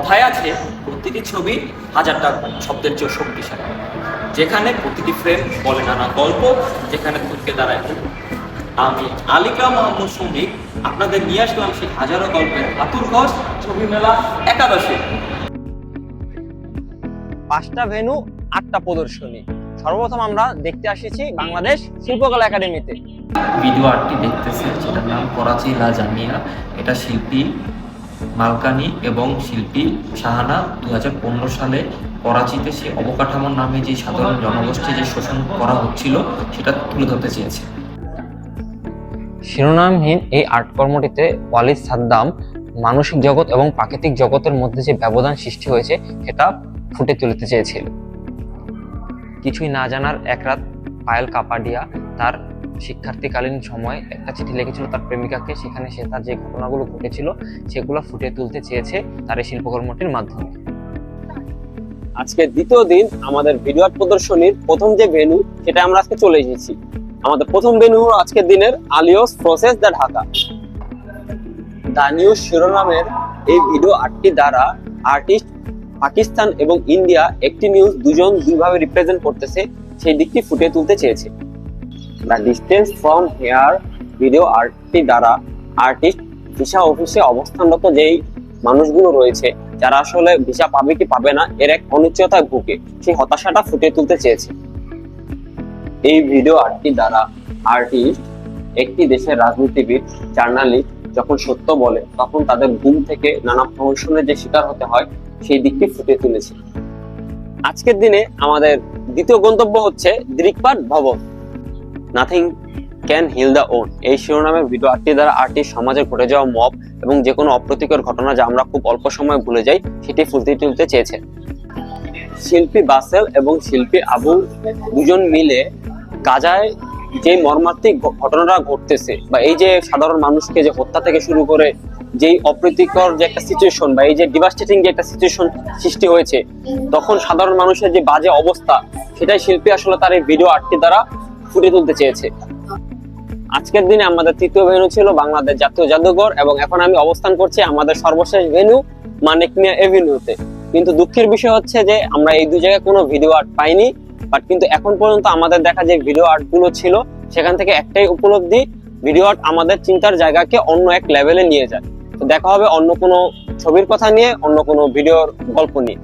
কথায় আছে প্রতিটি ছবি হাজারটা শব্দের চেয়ে শক্তিশালী, যেখানে প্রতিটি ফ্রেম বলে নানা গল্প, যেখানে থেকে দাঁড়ায়। আমি আলিকা মোহাম্মদ শফিক আপনাদের নিয়ে আসলাম সেই হাজারো গল্পের আতুরঘর ছবি মেলা একাদশে। 5টা ভেন্যু, 8টা প্রদর্শনী। সর্বপ্রথম আমরা দেখতে আসিছি বাংলাদেশ শিল্পকলা একাডেমিতে। ভিডিও আর্টটি দেখতেছে, যেটার নাম করাচি লা জামিয়া। এটা শিল্পী মালকানি এবং শিল্পী শাহানা 2015 সালে করাচিতে সে অবকাঠামোর নামে যে সাধারণ জনগোষ্ঠী যে শোষণ করা হচ্ছিল সেটা তুলে ধরতে চেয়েছে। শিরোনামহীন এই আর্ট কর্মটিতে ওয়ালিদ সাদ্দাম মানসিক জগৎ এবং প্রাকৃতিক জগতের মধ্যে যে ব্যবধান সৃষ্টি হয়েছে সেটা ফুটে তুলতে চেয়েছিল। কিছুই না জানার এক রাত পায়েল কাপাডিয়া তার শিক্ষার্থীকালীন সময় একটা চিঠি লিখেছিল তার প্রেমিকাকে, সেখানে সে তার যে ঘটনাগুলো ঘটেছিল সেগুলো ফুটিয়ে তুলতে চেয়েছে তার এই শিল্পকর্মটির মাধ্যমে। আজকে দ্বিতীয় দিন আমাদের ভিডিও আর্ট প্রদর্শনীর প্রথম যে ভেন্যু সেটা আমরা আজকে চলে এসেছি। আমাদের প্রথম ভেন্যু আজকের দিনের Alliance Française de Dhaka. The news শিরোনামের এই ভিডিও আর্টটি দ্বারা আর্টিস্ট পাকিস্তান এবং ইন্ডিয়া একটি নিউজ দুইভাবে রিপ্রেজেন্ট করতেছে সেই দিকটি ফুটিয়ে তুলতে চেয়েছে। The distance from here video আর্টটি দ্বারা আর্টিস্ট ভিসা অফিসে অবস্থানরত যেই মানুষগুলো রয়েছে যারা আসলে ভিসা পাবে কি পাবে না এর এক অনিশ্চয়তায় ভুগে সেই হতাশাটা ফুটিয়ে তুলতে চেয়েছে। এই ভিডিও আর্টটি দ্বারা আর্টিস্ট একটি দেশের রাজনীতিবিদ, জার্নালিস্ট যখন সত্য বলে তখন তাদের ঘুম থেকে নানা প্রহসনের যে শিকার হতে হয় সেই দিকটি ফুটিয়ে তুলেছে। আজকের দিনে আমাদের দ্বিতীয় গন্তব্য হচ্ছে দৃকপাট ভবন। Nothing can heal the own এই শিরোনামের ভিডিও আর্টটি দ্বারা আর্টিস্ট সমাজে ঘটে যাওয়া মব এবং যে কোনো অপ্রীতিকর ঘটনা যা আমরা খুব অল্প সময় ভুলে যাই সেটি ফুটিয়ে তুলতে চেয়েছে। শিল্পী বাসেল এবং শিল্পী আবু দুজন মিলে গাজায় যে মর্মান্তিক ঘটনাটা ঘটতেছে বা এই যে সাধারণ মানুষকে যে হত্যা থেকে শুরু করে যেই অপ্রীতিকর যে একটা সিচুয়েশন বা এই যে ডিভাস্টেটিং যে একটা সিচুয়েশন সৃষ্টি হয়েছে তখন সাধারণ মানুষের যে বাজে অবস্থা সেটাই শিল্পী আসলে তার এই ভিডিও আর্টটি দ্বারা ফুটিয়ে তুলতে চেয়েছে। আজকের দিনে আমাদের তৃতীয় ভেন্যু ছিল বাংলাদেশ জাতীয় জাদুঘর এবং এখন আমি অবস্থান করছি আমাদের সর্বশেষ ভেন্যু মানিক মিয়া এভিনিউতে। কিন্তু দুঃখের বিষয় হচ্ছে যে আমরা এই দুই জায়গায় কোনো ভিডিও আর্ট পাইনি, বাট কিন্তু এখন পর্যন্ত আমাদের দেখা যে ভিডিও আর্ট গুলো ছিল সেখান থেকে একটাই উপলব্ধি, ভিডিও আর্ট আমাদের চিন্তার জায়গাকে অন্য এক লেভেলে নিয়ে যায়। তো দেখা হবে অন্য কোনো ছবির কথা নিয়ে, অন্য কোনো ভিডিওর গল্প নিয়ে।